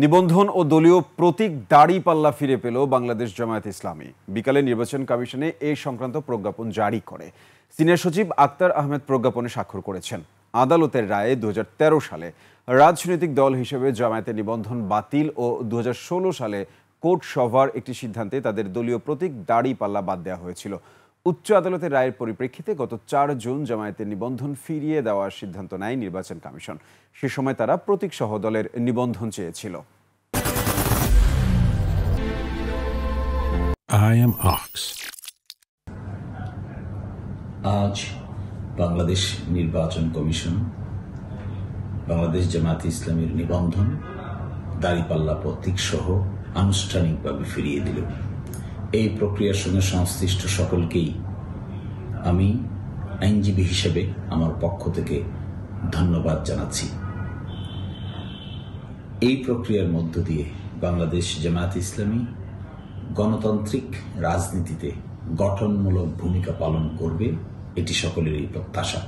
নিবন্ধন ও দলীয় প্রতীক দাড়িপাল্লা ফিরে পেল বাংলাদেশ জামায়াত ইসলামী। বিকালে নির্বাচন কমিশনে এ সংক্রান্ত প্রজ্ঞাপন জারি করে সিনিয়র সচিব আক্তার আহমেদ প্রজ্ঞাপনে স্বাক্ষর করেছেন। আদালতের রায়ে 2013 সালে রাজনৈতিক দল হিসেবে জামায়াতের নিবন্ধন বাতিল ও 2016 সালে কোর্ট সভার একটি সিদ্ধান্তে তাদের দলীয় প্রতীক দাড়িপাল্লা বাদ দেওয়া হয়েছিল। উচ্চ আদালতের রায়ের পরিপ্রেক্ষিতে গত 4 জুন জামায়াতের নিবন্ধন ফিরিয়ে দেওয়ার সিদ্ধান্ত নেয় নির্বাচন কমিশন। সে সময় তারা প্রতীক সহ দলের নিবন্ধন চেয়েছিল। আজ বাংলাদেশ নির্বাচন কমিশন বাংলাদেশ জামায়াত ইসলামীর নিবন্ধন দাড়িপাল্লা প্রতীক সহ আনুষ্ঠানিকভাবে ফিরিয়ে দিল। এই প্রক্রিয়ার সঙ্গে সংশ্লিষ্ট সকলকেই আমি আইনজীবী হিসেবে আমার পক্ষ থেকে ধন্যবাদ জানাচ্ছি। এই প্রক্রিয়ার মধ্য দিয়ে বাংলাদেশ জামায়াত ইসলামী গণতান্ত্রিক রাজনীতিতে গঠনমূলক ভূমিকা পালন করবে, এটি সকলেরই প্রত্যাশা।